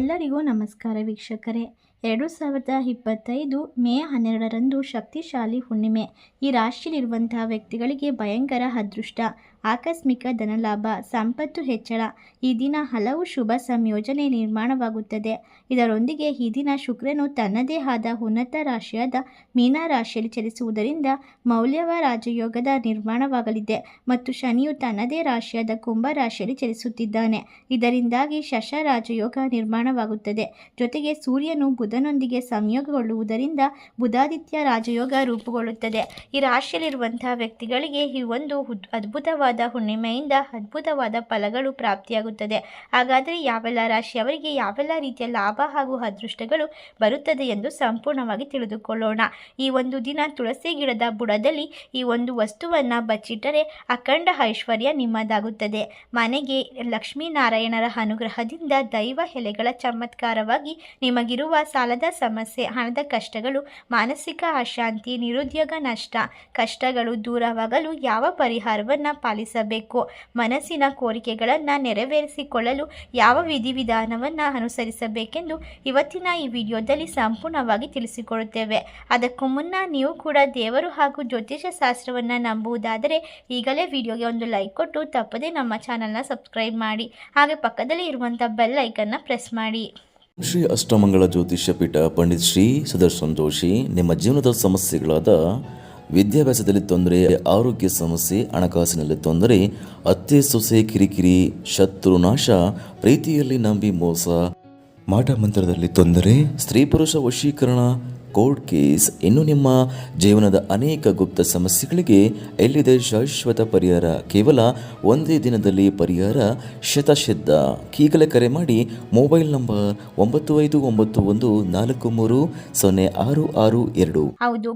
ಎಲ್ಲರಿಗೂ ನಮಸ್ಕಾರ ವೀಕ್ಷಕರೇ. 2025 ಮೇ 12ರಂದು ಶಕ್ತಿಶಾಲಿ ಹುಣ್ಣಿಮೆ. ಈ ರಾಶಿಯಲ್ಲಿರುವಂತಹ ವ್ಯಕ್ತಿಗಳಿಗೆ ಭಯಂಕರ ಅದೃಷ್ಟ, ಆಕಸ್ಮಿಕ ಧನಲಾಭ, ಸಂಪತ್ತು ಹೆಚ್ಚಳ. ಈ ದಿನ ಹಲವು ಶುಭ ಸಂಯೋಜನೆ ನಿರ್ಮಾಣವಾಗುತ್ತದೆ. ಇದರೊಂದಿಗೆ ಈ ದಿನ ಶುಕ್ರನು ತನ್ನದೇ ಆದ ಉನ್ನತ ರಾಶಿಯಾದ ಮೀನ ರಾಶಿಯಲ್ಲಿ ಚಲಿಸುವುದರಿಂದ ಮೌಲ್ಯವ ರಾಜಯೋಗದ ನಿರ್ಮಾಣವಾಗಲಿದೆ ಮತ್ತು ಶನಿಯು ತನ್ನದೇ ರಾಶಿಯಾದ ಕುಂಭ ರಾಶಿಯಲ್ಲಿ ಚಲಿಸುತ್ತಿದ್ದಾನೆ. ಇದರಿಂದಾಗಿ ಶಶ ರಾಜಯೋಗ ನಿರ್ಮಾಣವಾಗುತ್ತದೆ. ಜೊತೆಗೆ ಸೂರ್ಯನು ಬುಧನೊಂದಿಗೆ ಸಂಯೋಗಗೊಳ್ಳುವುದರಿಂದ ಬುಧಾದಿತ್ಯ ರಾಜಯೋಗ ರೂಪುಗೊಳ್ಳುತ್ತದೆ. ಈ ರಾಶಿಯಲ್ಲಿರುವಂತಹ ವ್ಯಕ್ತಿಗಳಿಗೆ ಈ ಒಂದು ಅದ್ಭುತವಾದ ಹುಣ್ಣಿಮೆಯಿಂದ ಅದ್ಭುತವಾದ ಫಲಗಳು ಪ್ರಾಪ್ತಿಯಾಗುತ್ತದೆ. ಹಾಗಾದರೆ ಯಾವೆಲ್ಲ ರಾಶಿಯವರಿಗೆ ಯಾವೆಲ್ಲ ರೀತಿಯ ಲಾಭ ಹಾಗೂ ಅದೃಷ್ಟಗಳು ಬರುತ್ತದೆ ಎಂದು ಸಂಪೂರ್ಣವಾಗಿ ತಿಳಿದುಕೊಳ್ಳೋಣ. ಈ ಒಂದು ದಿನ ತುಳಸಿ ಗಿಡದ ಬುಡದಲ್ಲಿ ಈ ಒಂದು ವಸ್ತುವನ್ನು ಬಚ್ಚಿಟ್ಟರೆ ಅಖಂಡ ಐಶ್ವರ್ಯ ನಿಮ್ಮದಾಗುತ್ತದೆ. ಮನೆಗೆ ಲಕ್ಷ್ಮೀನಾರಾಯಣರ ಅನುಗ್ರಹದಿಂದ ದೈವ ಎಲೆಗಳ ಚಮತ್ಕಾರವಾಗಿ ನಿಮಗಿರುವ ಸಾಲದ ಸಮಸ್ಯೆ, ಹಣದ ಕಷ್ಟಗಳು, ಮಾನಸಿಕ ಅಶಾಂತಿ, ನಿರುದ್ಯೋಗ ನಷ್ಟ, ಕಷ್ಟಗಳು ದೂರವಾಗಲು ಯಾವ ಪರಿಹಾರವನ್ನು ಪಾಲಿಸಬೇಕು, ಮನಸ್ಸಿನ ಕೋರಿಕೆಗಳನ್ನು ನೆರವೇರಿಸಿಕೊಳ್ಳಲು ಯಾವ ವಿಧಿವಿಧಾನವನ್ನು ಅನುಸರಿಸಬೇಕೆಂದು ಇವತ್ತಿನ ಈ ವಿಡಿಯೋದಲ್ಲಿ ಸಂಪೂರ್ಣವಾಗಿ ತಿಳಿಸಿಕೊಡುತ್ತೇವೆ. ಅದಕ್ಕೂ ಮುನ್ನ ನೀವು ಕೂಡ ದೇವರು ಹಾಗೂ ಜ್ಯೋತಿಷ ಶಾಸ್ತ್ರವನ್ನು ನಂಬುವುದಾದರೆ ಈಗಲೇ ವಿಡಿಯೋಗೆ ಒಂದು ಲೈಕ್ ಕೊಟ್ಟು ತಪ್ಪದೇ ನಮ್ಮ ಚಾನಲ್ನ ಸಬ್ಸ್ಕ್ರೈಬ್ ಮಾಡಿ, ಹಾಗೆ ಪಕ್ಕದಲ್ಲಿ ಇರುವಂಥ ಬೆಲ್ ಐಕನ್ನ ಪ್ರೆಸ್ ಮಾಡಿ. ಶ್ರೀ ಅಷ್ಟಮಂಗಳ ಜ್ಯೋತಿಷ್ಯ ಪೀಠ ಪಂಡಿತ್ ಶ್ರೀ ಸುದರ್ಶನ್ ಜೋಶಿ ನಿಮ್ಮ ಜೀವನದ ಸಮಸ್ಯೆಗಳಾದ ವಿದ್ಯಾಭ್ಯಾಸದಲ್ಲಿ ತೊಂದರೆ, ಆರೋಗ್ಯ ಸಮಸ್ಯೆ, ಹಣಕಾಸಿನಲ್ಲಿ ತೊಂದರೆ, ಅತ್ತೆ ಸೊಸೆ ಕಿರಿಕಿರಿ, ಶತ್ರುನಾಶ, ಪ್ರೀತಿಯಲ್ಲಿ ನಂಬಿ ಮೋಸ, ಮಾಟ ಮಂತ್ರದಲ್ಲಿ ತೊಂದರೆ, ಸ್ತ್ರೀ ಪುರುಷ ವಶೀಕರಣ, ಕೋರ್ಟ್ ಕೇಸ್, ಇನ್ನು ನಿಮ್ಮ ಜೀವನದ ಅನೇಕ ಗುಪ್ತ ಸಮಸ್ಯೆಗಳಿಗೆ ಎಲ್ಲಿದೆ ಶಾಶ್ವತ ಪರಿಹಾರ. ಕೇವಲ ಒಂದೇ ದಿನದಲ್ಲಿ ಪರಿಹಾರ ಶತಸಿದ್ಧ. ಈಗಲೇ ಕರೆ ಮಾಡಿ ಮೊಬೈಲ್ ನಂಬರ್ 9591430662. ಹೌದು,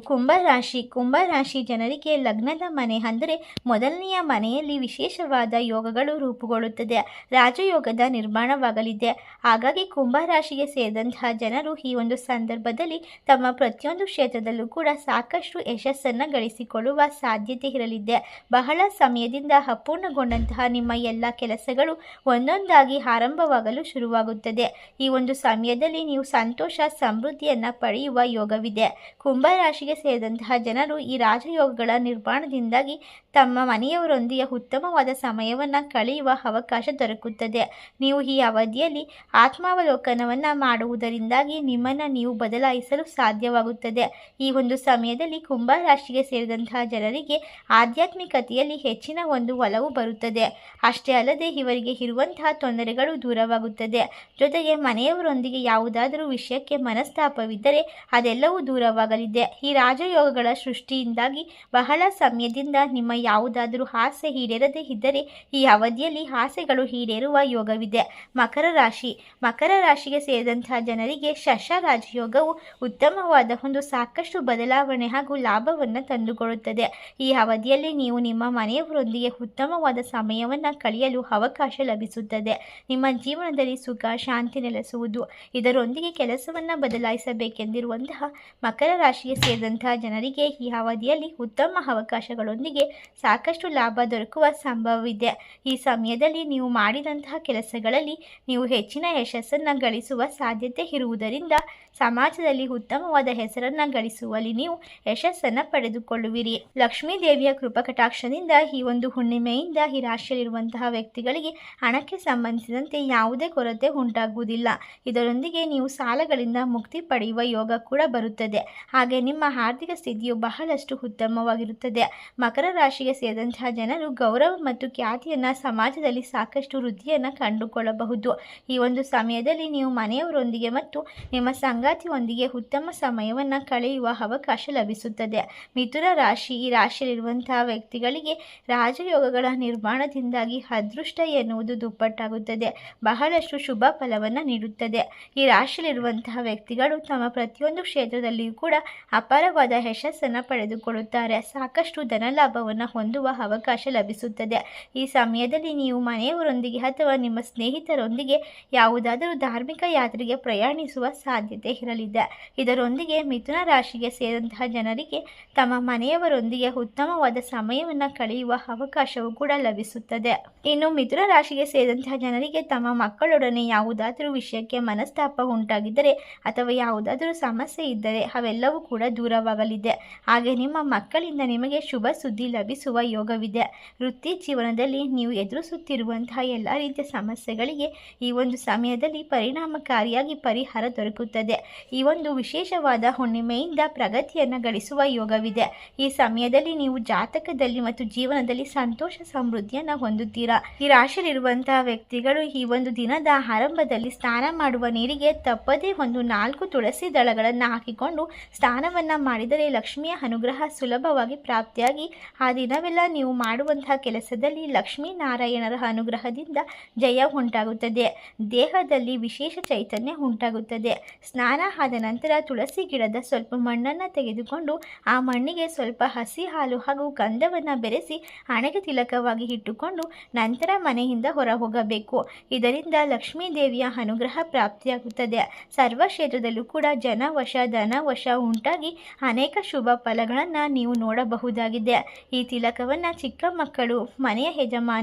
ಕುಂಭರಾಶಿ ಜನರಿಗೆ ಲಗ್ನದ ಮನೆ ಅಂದರೆ ಮೊದಲನೆಯ ಮನೆಯಲ್ಲಿ ವಿಶೇಷವಾದ ಯೋಗಗಳು ರೂಪುಗೊಳ್ಳುತ್ತದೆ. ರಾಜಯೋಗದ ನಿರ್ಮಾಣವಾಗಲಿದೆ. ಹಾಗಾಗಿ ಕುಂಭರಾಶಿಗೆ ಸೇರಿದಂತಹ ಜನರು ಈ ಒಂದು ಸಂದರ್ಭದಲ್ಲಿ ತಮ್ಮ ಪ್ರತಿಯೊಂದು ಕ್ಷೇತ್ರದಲ್ಲೂ ಕೂಡ ಸಾಕಷ್ಟು ಯಶಸ್ಸನ್ನು ಗಳಿಸಿಕೊಳ್ಳುವ ಸಾಧ್ಯತೆ ಇರಲಿದೆ. ಬಹಳ ಸಮಯದಿಂದ ಅಪೂರ್ಣಗೊಂಡಂತಹ ನಿಮ್ಮ ಎಲ್ಲ ಕೆಲಸಗಳು ಒಂದೊಂದಾಗಿ ಆರಂಭವಾಗಲು ಶುರುವಾಗುತ್ತದೆ. ಈ ಒಂದು ಸಮಯದಲ್ಲಿ ನೀವು ಸಂತೋಷ ಸಮೃದ್ಧಿಯನ್ನು ಪಡೆಯುವ ಯೋಗವಿದೆ. ಕುಂಭರಾಶಿಗೆ ಸೇರಿದಂತಹ ಜನರು ಈ ರಾಜಯೋಗಗಳ ನಿರ್ಮಾಣದಿಂದಾಗಿ ತಮ್ಮ ಮನೆಯವರೊಂದಿಗೆ ಉತ್ತಮವಾದ ಸಮಯವನ್ನು ಕಳೆಯುವ ಅವಕಾಶ ದೊರಕುತ್ತದೆ. ನೀವು ಈ ಅವಧಿಯಲ್ಲಿ ಆತ್ಮಾವಲೋಕನವನ್ನು ಮಾಡುವುದರಿಂದಾಗಿ ನಿಮ್ಮನ್ನು ನೀವು ಬದಲಾಯಿಸಲು ಸಾಧ್ಯವಾಗುತ್ತದೆ. ಈ ಒಂದು ಸಮಯದಲ್ಲಿ ಕುಂಭರಾಶಿಗೆ ಸೇರಿದಂತಹ ಜನರಿಗೆ ಆಧ್ಯಾತ್ಮಿಕತೆಯಲ್ಲಿ ಹೆಚ್ಚಿನ ಒಂದು ಒಲವು ಬರುತ್ತದೆ. ಅಷ್ಟೇ ಅಲ್ಲದೆ ಇವರಿಗೆ ಇರುವಂತಹ ತೊಂದರೆಗಳು ದೂರವಾಗುತ್ತದೆ. ಜೊತೆಗೆ ಮನೆಯವರೊಂದಿಗೆ ಯಾವುದಾದರೂ ವಿಷಯಕ್ಕೆ ಮನಸ್ತಾಪವಿದ್ದರೆ ಅದೆಲ್ಲವೂ ದೂರವಾಗಲಿದೆ. ಈ ರಾಜಯೋಗಗಳ ಸೃಷ್ಟಿಯಿಂದಾಗಿ ಬಹಳ ಸಮಯದಿಂದ ನಿಮ್ಮ ಯಾವುದಾದರೂ ಆಸೆ ಈಡೇರದೇ ಇದ್ದರೆ ಈ ಅವಧಿಯಲ್ಲಿ ಆಸೆಗಳು ಈಡೇರುವ ಯೋಗವಿದೆ. ಮಕರ ರಾಶಿಗೆ ಸೇರಿದಂತಹ ಜನರಿಗೆ ಶಶ ರಾಜಯೋಗವು ಉತ್ತಮವಾದ ಒಂದು ಸಾಕಷ್ಟು ಬದಲಾವಣೆ ಹಾಗೂ ಲಾಭವನ್ನು ತಂದುಕೊಡುತ್ತದೆ. ಈ ಅವಧಿಯಲ್ಲಿ ನೀವು ನಿಮ್ಮ ಮನೆಯವರೊಂದಿಗೆ ಉತ್ತಮವಾದ ಸಮಯವನ್ನು ಕಳೆಯಲು ಅವಕಾಶ ಲಭಿಸುತ್ತದೆ. ನಿಮ್ಮ ಜೀವನದಲ್ಲಿ ಸುಖ ಶಾಂತಿ ನೆಲೆಸುವುದು. ಇದರೊಂದಿಗೆ ಕೆಲಸವನ್ನು ಬದಲಾಯಿಸಬೇಕೆಂದಿರುವಂತಹ ಮಕರ ರಾಶಿಗೆ ಸೇರಿದಂತಹ ಜನರಿಗೆ ಈ ಅವಧಿಯಲ್ಲಿ ಉತ್ತಮ ಅವಕಾಶಗಳೊಂದಿಗೆ ಸಾಕಷ್ಟು ಲಾಭ ದೊರಕುವ ಸಂಭವವಿದೆ. ಈ ಸಮಯದಲ್ಲಿ ನೀವು ಮಾಡಿದಂತಹ ಕೆಲಸಗಳಲ್ಲಿ ನೀವು ಹೆಚ್ಚಿನ ಯಶಸ್ಸನ್ನು ಗಳಿಸುವ ಸಾಧ್ಯತೆ ಇರುವುದರಿಂದ ಸಮಾಜದಲ್ಲಿ ಉತ್ತಮವಾದ ಹೆಸರನ್ನು ಗಳಿಸುವಲ್ಲಿ ನೀವು ಯಶಸ್ಸನ್ನು ಪಡೆದುಕೊಳ್ಳುವಿರಿ. ಲಕ್ಷ್ಮೀ ದೇವಿಯ ಕೃಪಕಟಾಕ್ಷದಿಂದ ಈ ಒಂದು ಹುಣ್ಣಿಮೆಯಿಂದ ಈ ರಾಶಿಯಲ್ಲಿರುವಂತಹ ವ್ಯಕ್ತಿಗಳಿಗೆ ಹಣಕ್ಕೆ ಸಂಬಂಧಿಸಿದಂತೆ ಯಾವುದೇ ಕೊರತೆ ಉಂಟಾಗುವುದಿಲ್ಲ. ಇದರೊಂದಿಗೆ ನೀವು ಸಾಲಗಳಿಂದ ಮುಕ್ತಿ ಪಡೆಯುವ ಯೋಗ ಕೂಡ ಬರುತ್ತದೆ. ಹಾಗೆ ನಿಮ್ಮ ಆರ್ಥಿಕ ಸ್ಥಿತಿಯು ಬಹಳಷ್ಟು ಉತ್ತಮವಾಗಿರುತ್ತದೆ. ಮಕರ ರಾಶಿಗೆ ಸೇರಿದಂತಹ ಜನರು ಗೌರವ ಮತ್ತು ಖ್ಯಾತಿಯನ್ನು ಸಮಾಜದಲ್ಲಿ ಸಾಕಷ್ಟು ವೃದ್ಧಿಯನ್ನು ಕಂಡುಕೊಳ್ಳಬಹುದು. ಈ ಒಂದು ಸಮಯದಲ್ಲಿ ನೀವು ಮನೆಯವರೊಂದಿಗೆ ಮತ್ತು ನಿಮ್ಮ ಸಂಗಾತಿಯೊಂದಿಗೆ ಉತ್ತಮ ಸಮಯವನ್ನು ಕಳೆಯುವ ಅವಕಾಶ ಲಭಿಸುತ್ತದೆ. ಮಿಥುನ ರಾಶಿ ಈ ರಾಶಿಯಲ್ಲಿರುವಂತಹ ವ್ಯಕ್ತಿಗಳಿಗೆ ರಾಜಯೋಗಗಳ ನಿರ್ಮಾಣದಿಂದಾಗಿ ಅದೃಷ್ಟ ಎನ್ನುವುದು ದುಪ್ಪಟ್ಟಾಗುತ್ತದೆ. ಬಹಳಷ್ಟು ಶುಭ ಫಲವನ್ನು ನೀಡುತ್ತದೆ. ಈ ರಾಶಿಯಲ್ಲಿರುವಂತಹ ವ್ಯಕ್ತಿಗಳು ತಮ್ಮ ಪ್ರತಿಯೊಂದು ಕ್ಷೇತ್ರದಲ್ಲಿಯೂ ಕೂಡ ಅಪಾರವಾದ ಯಶಸ್ಸನ್ನು ಪಡೆದುಕೊಳ್ಳುತ್ತಾರೆ. ಸಾಕಷ್ಟು ಧನಲಾಭವನ್ನು ಹೊಂದುವ ಅವಕಾಶ ಲಭಿಸುತ್ತದೆ. ಈ ಸಮಯದಲ್ಲಿ ನೀವು ಮನೆಯವರೊಂದಿಗೆ ಅಥವಾ ನಿಮ್ಮ ಸ್ನೇಹಿತರೊಂದಿಗೆ ಯಾವುದಾದರೂ ಧಾರ್ಮಿಕ ಯಾತ್ರೆಗೆ ಪ್ರಯಾಣಿಸುವ ಸಾಧ್ಯತೆ ಇರಲಿದೆ. ಇದರೊಂದಿಗೆ ಇದರೊಂದಿಗೆ ಮಿಥುನ ರಾಶಿಗೆ ಸೇರಿದಂತಹ ಜನರಿಗೆ ತಮ್ಮ ಮನೆಯವರೊಂದಿಗೆ ಉತ್ತಮವಾದ ಸಮಯವನ್ನು ಕಳೆಯುವ ಅವಕಾಶವೂ ಕೂಡ ಲಭಿಸುತ್ತದೆ. ಇನ್ನು ಮಿಥುನ ರಾಶಿಗೆ ಸೇರಿದಂತಹ ಜನರಿಗೆ ತಮ್ಮ ಮಕ್ಕಳೊಡನೆ ಯಾವುದಾದರೂ ವಿಷಯಕ್ಕೆ ಮನಸ್ತಾಪ ಉಂಟಾಗಿದ್ದರೆ ಅಥವಾ ಯಾವುದಾದರೂ ಸಮಸ್ಯೆ ಇದ್ದರೆ ಅವೆಲ್ಲವೂ ಕೂಡ ದೂರವಾಗಲಿದೆ. ಹಾಗೆ ನಿಮ್ಮ ಮಕ್ಕಳಿಂದ ನಿಮಗೆ ಶುಭ ಸುದ್ದಿ ಲಭಿಸುವ ಯೋಗವಿದೆ. ವೃತ್ತಿ ಜೀವನದಲ್ಲಿ ನೀವು ಎದುರಿಸುತ್ತಿರುವಂತಹ ಎಲ್ಲ ರೀತಿಯ ಸಮಸ್ಯೆಗಳಿಗೆ ಈ ಒಂದು ಸಮಯದಲ್ಲಿ ಪರಿಣಾಮಕಾರಿಯಾಗಿ ಪರಿಹಾರ ದೊರಕುತ್ತದೆ. ಈ ಒಂದು ವಿಶೇಷವಾದ ಹುಣ್ಣಿಮೆಯಿಂದ ಪ್ರಗತಿಯನ್ನು ಗಳಿಸುವ ಯೋಗವಿದೆ. ಈ ಸಮಯದಲ್ಲಿ ನೀವು ಜಾತಕದಲ್ಲಿ ಮತ್ತು ಜೀವನದಲ್ಲಿ ಸಂತೋಷ ಸಮೃದ್ಧಿಯನ್ನು ಹೊಂದುತ್ತೀರಾ. ಈ ರಾಶಿಯಲ್ಲಿರುವಂತಹ ವ್ಯಕ್ತಿಗಳು ಈ ಒಂದು ದಿನದ ಆರಂಭದಲ್ಲಿ ಸ್ನಾನ ಮಾಡುವ ನೀರಿಗೆ ತಪ್ಪದೇ ಒಂದು 4 ತುಳಸಿ ದಳಗಳನ್ನು ಹಾಕಿಕೊಂಡು ಸ್ನಾನವನ್ನು ಮಾಡಿದರೆ ಲಕ್ಷ್ಮಿಯ ಅನುಗ್ರಹ ಸುಲಭವಾಗಿ ಪ್ರಾಪ್ತಿಯಾಗಿ ಆ ದಿನವೆಲ್ಲ ನೀವು ಮಾಡುವಂತಹ ಕೆಲಸದಲ್ಲಿ ಲಕ್ಷ್ಮೀನಾರಾಯಣರ ಅನುಗ್ರಹದಿಂದ ಜಯ ಉಂಟಾಗುತ್ತದೆ. ದೇಹದಲ್ಲಿ ವಿಶೇಷ ಚೈತನ್ಯ ಉಂಟಾಗುತ್ತದೆ. ಸ್ನಾನ ಆದ ನಂತರ ತುಳಸಿ ಗಿಡದ ಸ್ವಲ್ಪ ಮಣ್ಣನ್ನು ತೆಗೆದುಕೊಂಡು ಆ ಮಣ್ಣಿಗೆ ಸ್ವಲ್ಪ ಹಸಿ ಹಾಲು ಹಾಗೂ ಗಂಧವನ್ನು ಬೆರೆಸಿ ಹಣೆಗೆ ತಿಲಕವಾಗಿ ಇಟ್ಟುಕೊಂಡು ನಂತರ ಮನೆಯಿಂದ ಹೊರ ಹೋಗಬೇಕು. ಇದರಿಂದ ಲಕ್ಷ್ಮೀ ದೇವಿಯ ಅನುಗ್ರಹ ಪ್ರಾಪ್ತಿಯಾಗುತ್ತದೆ. ಸರ್ವ ಕ್ಷೇತ್ರದಲ್ಲೂ ಕೂಡ ಜನವಶ ಧನವಶ ಉಂಟಾಗಿ ಅನೇಕ ಶುಭ ಫಲಗಳನ್ನು ನೀವು ನೋಡಬಹುದಾಗಿದೆ. ಈ ತಿಲಕವನ್ನು ಚಿಕ್ಕ ಮಕ್ಕಳು, ಮನೆಯ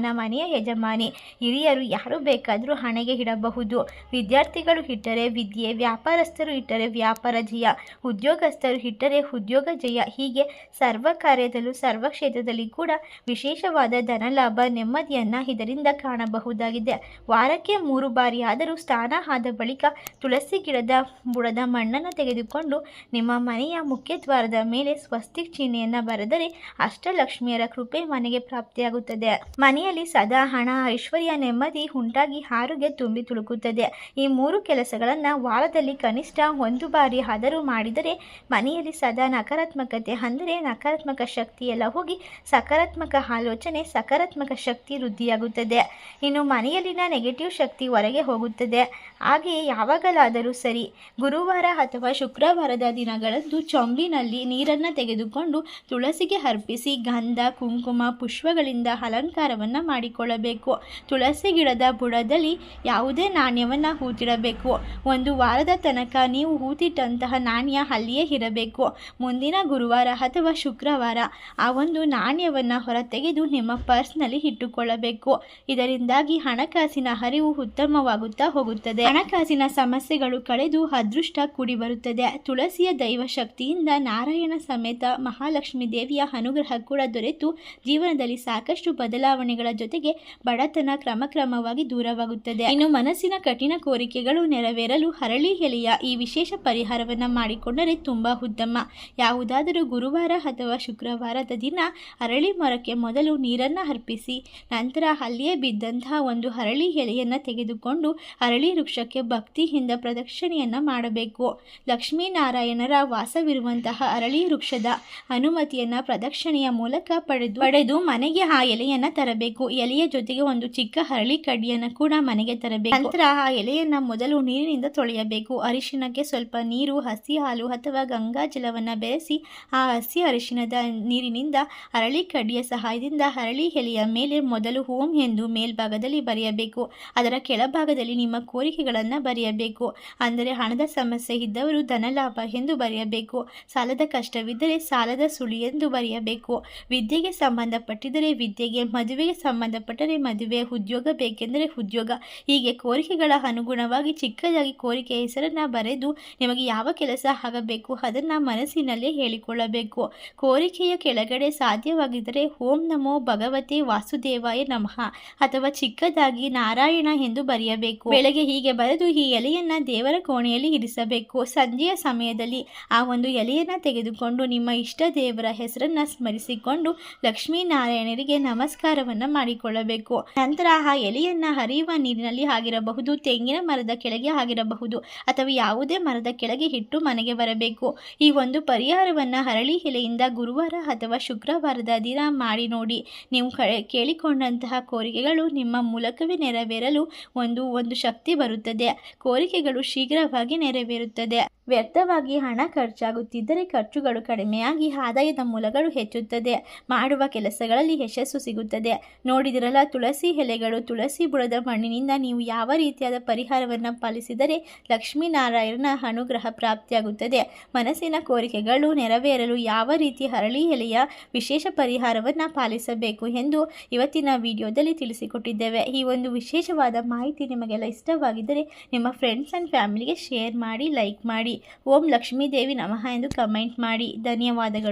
ಯಜಮಾನಿ, ಹಿರಿಯರು ಯಾರು ಬೇಕಾದರೂ ಹಣೆಗೆ ಇಡಬಹುದು. ವಿದ್ಯಾರ್ಥಿಗಳು ಇಟ್ಟರೆ ವಿದ್ಯೆ, ವ್ಯಾಪಾರಸ್ಥರು ಇಟ್ಟರೆ ವ್ಯಾಪಾರ ಜಯ, ಉದ್ಯೋಗಸ್ಥರು ಇಟ್ಟರೆ ಉದ್ಯೋಗ ಜಯ. ಹೀಗೆ ಸರ್ವ ಕಾರ್ಯದಲ್ಲೂ ಸರ್ವ ಕ್ಷೇತ್ರದಲ್ಲಿ ಕೂಡ ವಿಶೇಷವಾದ ಧನಲಾಭ, ನೆಮ್ಮದಿಯನ್ನು ಇದರಿಂದ ಕಾಣಬಹುದಾಗಿದೆ. ವಾರಕ್ಕೆ 3 ಬಾರಿ ಆದರೂ ಸ್ನಾನ ಆದ ಬಳಿಕ ತುಳಸಿ ಗಿಡದ ಬುಡದ ಮಣ್ಣನ್ನು ತೆಗೆದುಕೊಂಡು ನಿಮ್ಮ ಮನೆಯ ಮುಖ್ಯ ದ್ವಾರದ ಮೇಲೆ ಸ್ವಸ್ತಿಕ್ ಚಿಹ್ನೆಯನ್ನು ಬರೆದರೆ ಅಷ್ಟಲಕ್ಷ್ಮಿಯರ ಕೃಪೆ ಮನೆಗೆ ಪ್ರಾಪ್ತಿಯಾಗುತ್ತದೆ. ಮನೆಯಲ್ಲಿ ಸದಾ ಹಣ, ಐಶ್ವರ್ಯ, ನೆಮ್ಮದಿ ಉಂಟಾಗಿ ಆರೋಗ್ಯ ತುಂಬಿ ತುಳುಕುತ್ತದೆ. ಈ 3 ಕೆಲಸಗಳನ್ನು ವಾರದಲ್ಲಿ ಕನಿಷ್ಠ 1 ಬಾರಿ ಆದರೂ ಮಾಡಿದರೆ ಮನೆಯಲ್ಲಿ ಸದಾ ನಕಾರಾತ್ಮಕತೆ ಅಂದರೆ ನಕಾರಾತ್ಮಕ ಶಕ್ತಿ ಎಲ್ಲ ಹೋಗಿ ಸಕಾರಾತ್ಮಕ ಆಲೋಚನೆ, ಸಕಾರಾತ್ಮಕ ಶಕ್ತಿ ವೃದ್ಧಿಯಾಗುತ್ತದೆ. ಇನ್ನು ಮನೆಯಲ್ಲಿನ ನೆಗೆಟಿವ್ ಶಕ್ತಿ ಹೊರಗೆ ಹೋಗುತ್ತದೆ. ಹಾಗೆಯೇ ಯಾವಾಗಲಾದರೂ ಸರಿ ಗುರುವಾರ ಅಥವಾ ಶುಕ್ರವಾರದ ದಿನಗಳಂದು ಚೊಂಬಿನಲ್ಲಿ ನೀರನ್ನು ತೆಗೆದುಕೊಂಡು ತುಳಸಿಗೆ ಅರ್ಪಿಸಿ ಗಂಧ, ಕುಂಕುಮ, ಪುಷ್ಪಗಳಿಂದ ಅಲಂಕಾರವನ್ನು ಮಾಡಿಕೊಳ್ಳಬೇಕು. ತುಳಸಿ ಗಿಡದ ಬುಡದಲ್ಲಿ ಯಾವುದೇ ನಾಣ್ಯವನ್ನು ಹೂತಿಡಬೇಕು. 1 ವಾರದ ತನಕ ನೀವು ಹೂತಿಟ್ಟಂತಹ ನಾಣ್ಯ ಅಲ್ಲಿಯೇ ಇರಬೇಕು. ಮುಂದಿನ ಗುರುವಾರ ಅಥವಾ ಶುಕ್ರವಾರ ಆ ಒಂದು ನಾಣ್ಯವನ್ನು ಹೊರತೆಗೆದು ನಿಮ್ಮ ಪರ್ಸ್ನಲ್ಲಿ ಇಟ್ಟುಕೊಳ್ಳಬೇಕು. ಇದರಿಂದಾಗಿ ಹಣಕಾಸಿನ ಹರಿವು ಉತ್ತಮವಾಗುತ್ತಾ ಹೋಗುತ್ತದೆ. ಹಣಕಾಸಿನ ಸಮಸ್ಯೆಗಳು ಕಳೆದು ಅದೃಷ್ಟ ಕೂಡಿ ಬರುತ್ತದೆ. ತುಳಸಿಯ ದೈವ ಶಕ್ತಿಯಿಂದ ನಾರಾಯಣ ಸಮೇತ ಮಹಾಲಕ್ಷ್ಮಿ ದೇವಿಯ ಅನುಗ್ರಹ ಕೂಡ ದೊರೆತು ಜೀವನದಲ್ಲಿ ಸಾಕಷ್ಟು ಬದಲಾವಣೆಗಳ ಜೊತೆಗೆ ಬಡತನ ಕ್ರಮಕ್ರಮವಾಗಿ ದೂರವಾಗುತ್ತದೆ. ಇನ್ನು ಮನಸ್ಸಿನ ಕಠಿಣ ಕೋರಿಕೆಗಳು ನೆರವೇರಲು ಹರಳಿ ಎಲೆಯ ಈ ವಿಶೇಷ ಪರಿಹಾರವನ್ನು ಮಾಡಿಕೊಂಡರೆ ತುಂಬಾ ಉತ್ತಮ. ಯಾವುದಾದರೂ ಗುರುವಾರ ಅಥವಾ ಶುಕ್ರವಾರದ ದಿನ ಹರಳಿ ಮರಕ್ಕೆ ಮೊದಲು ನೀರನ್ನು ಅರ್ಪಿಸಿ ನಂತರ ಅಲ್ಲಿಯೇ ಬಿದ್ದಂತಹ ಒಂದು ಹರಳಿ ಎಲೆಯನ್ನು ತೆಗೆದುಕೊಂಡು ಹರಳಿ ವೃಕ್ಷಕ್ಕೆ ಭಕ್ತಿಯಿಂದ ಪ್ರದಕ್ಷಿಣೆಯನ್ನು ಮಾಡಬೇಕು. ಲಕ್ಷ್ಮೀನಾರಾಯಣರ ವಾಸವಿರುವಂತಹ ಅರಳಿ ವೃಕ್ಷದ ಅನುಮತಿಯನ್ನು ಪ್ರದಕ್ಷಿಣೆಯ ಮೂಲಕ ಪಡೆದು ಮನೆಗೆ ಆ ಎಲೆಯನ್ನು ತರಬೇಕು. ಎಲೆಯ ಜೊತೆಗೆ ಒಂದು ಚಿಕ್ಕ ಹರಳಿ ಕಡ್ಡಿಯನ್ನು ಕೂಡ ಮನೆಗೆ ತರಬೇಕು. ನಂತರ ಆ ಎಲೆಯನ್ನು ಮೊದಲು ನೀರಿನಿಂದ ತೊಳೆಯಬೇಕು. ಅರಿಶಿನಕ್ಕೆ ಸ್ವಲ್ಪ ನೀರು, ಹಸಿ ಹಾಲು ಅಥವಾ ಗಂಗಾ ಜಲವನ್ನು ಬೆರೆಸಿ ಆ ಹಸಿ ಅರಿಶಿನದ ನೀರಿನಿಂದ ಹರಳಿ ಕಡ್ಡಿಯ ಸಹಾಯದಿಂದ ಹರಳಿ ಎಲೆಯ ಮೇಲೆ ಮೊದಲು ಓಂ ಎಂದು ಮೇಲ್ಭಾಗದಲ್ಲಿ ಬರೆಯಬೇಕು. ಅದರ ಕೆಳಭಾಗದಲ್ಲಿ ನಿಮ್ಮ ಕೋರಿಕೆಗಳನ್ನು ಬರೆಯಬೇಕು. ಅಂದರೆ ಹಣದ ಸಮಸ್ಯೆ ಇದ್ದವರು ಧನಲಾಭ ಎಂದು ಬರೆಯಬೇಕು. ಸಾಲದ ಕಷ್ಟವಿದ್ದರೆ ಸಾಲದ ಸುಳಿ ಎಂದು ಬರೆಯಬೇಕು. ವಿದ್ಯೆಗೆ ಸಂಬಂಧಪಟ್ಟಿದ್ದರೆ ವಿದ್ಯೆಗೆ, ಮದುವೆಗೆ ಸಂಬಂಧಪಟ್ಟರೆ ಮದುವೆ, ಉದ್ಯೋಗ ಬೇಕೆಂದರೆ ಉದ್ಯೋಗ, ಹೀಗೆ ಕೋರಿಕೆಗಳ ಅನುಗುಣವಾಗಿ ಚಿಕ್ಕದಾಗಿ ಕೋರಿಕೆ ಹೆಸರನ್ನು ಬರೆದು ನಿಮಗೆ ಯಾವ ಕೆಲಸ ಆಗಬೇಕು ಅದನ್ನು ಮನಸ್ಸಿನಲ್ಲೇ ಹೇಳಿಕೊಳ್ಳಬೇಕು. ಕೋರಿಕೆಯ ಕೆಳಗಡೆ ಸಾಧ್ಯವಾಗಿದ್ದರೆ ಓಂ ನಮೋ ಭಗವತೆ ವಾಸುದೇವಾಯ ನಮಃ ಅಥವಾ ಚಿಕ್ಕದಾಗಿ ನಾರಾಯಣ ಎಂದು ಬರೆಯಬೇಕು. ಬೆಳಗ್ಗೆ ಹೀಗೆ ಬರೆದು ಈ ಎಲೆಯನ್ನು ದೇವರ ಕೋಣೆಯಲ್ಲಿ ಇರಿಸಬೇಕು. ಸಂಜೆಯ ಸಮಯದಲ್ಲಿ ಆ ಒಂದು ಎಲೆಯನ್ನು ತೆಗೆದುಕೊಂಡು ನಿಮ್ಮ ಇಷ್ಟ ದೇವರ ಹೆಸರನ್ನು ಸ್ಮರಿಸಿಕೊಂಡು ಲಕ್ಷ್ಮೀನಾರಾಯಣರಿಗೆ ನಮಸ್ಕಾರವನ್ನು ಮಾಡಿಕೊಳ್ಳಬೇಕು. ನಂತರ ಆ ಎಲೆಯನ್ನು ಹರಿಯುವ ನೀರಿನಲ್ಲಿ ಆಗಿರಬಹುದು, ತೆಂಗಿನ ಮರದ ಕೆಳಗೆ ಆಗಿರಬಹುದು ಅಥವಾ ಯಾವುದೇ ಮರದ ಕೆಳಗೆ ಇಟ್ಟು ಮನೆಗೆ ಬರಬೇಕು. ಈ ಒಂದು ಪರಿಹಾರವನ್ನು ಹರಳಿ ಎಲೆಯಿಂದ ಗುರುವಾರ ಅಥವಾ ಶುಕ್ರವಾರದ ದಿನ ಮಾಡಿ ನೋಡಿ. ನೀವು ಕೇಳಿಕೊಂಡಂತಹ ಕೋರಿಕೆಗಳು ನಿಮ್ಮ ಮೂಲಕವೇ ನೆರವೇರಲು ಒಂದು ಶಕ್ತಿ ಬರುತ್ತದೆ. ಕೋರಿಕೆಗಳು ಶೀಘ್ರವಾಗಿ ನೆರವೇರುತ್ತದೆ. ವ್ಯರ್ಥವಾಗಿ ಹಣ ಖರ್ಚಾಗುತ್ತಿದ್ದರೆ ಖರ್ಚುಗಳು ಕಡಿಮೆಯಾಗಿ ಆದಾಯದ ಮೂಲಗಳು ಹೆಚ್ಚುತ್ತದೆ. ಮಾಡುವ ಕೆಲಸಗಳಲ್ಲಿ ಯಶಸ್ಸು ಸಿಗುತ್ತದೆ. ನೋಡಿದಿರಲ್ಲ, ತುಳಸಿ ಎಲೆಗಳು, ತುಳಸಿ ಬುಡದ ಮಣ್ಣಿನಿಂದ ನೀವು ಯಾವ ರೀತಿಯಾದ ಪರಿಹಾರವನ್ನು ಪಾಲಿಸಿದರೆ ಲಕ್ಷ್ಮೀನಾರಾಯಣನ ಅನುಗ್ರಹ ಪ್ರಾಪ್ತಿಯಾಗುತ್ತದೆ. ಮನಸ್ಸಿನ ಕೋರಿಕೆಗಳು ನೆರವೇರಲು ಯಾವ ರೀತಿ ಹರಳಿ ಎಲೆಯ ವಿಶೇಷ ಪರಿಹಾರವನ್ನು ಪಾಲಿಸಬೇಕು ಎಂದು ಇವತ್ತಿನ ವಿಡಿಯೋದಲ್ಲಿ ತಿಳಿಸಿಕೊಟ್ಟಿದ್ದೇವೆ. ಈ ಒಂದು ವಿಶೇಷವಾದ ಮಾಹಿತಿ ನಿಮಗೆಲ್ಲ ಇಷ್ಟವಾಗಿದ್ದರೆ ನಿಮ್ಮ ಫ್ರೆಂಡ್ಸ್ ಆ್ಯಂಡ್ ಫ್ಯಾಮಿಲಿಗೆ ಶೇರ್ ಮಾಡಿ, ಲೈಕ್ ಮಾಡಿ. ಓಂ ಲಕ್ಷ್ಮೀ ದೇವಿ ನಮಃ ಎಂದು ಕಮೆಂಟ್ ಮಾಡಿ. ಧನ್ಯವಾದಗಳು.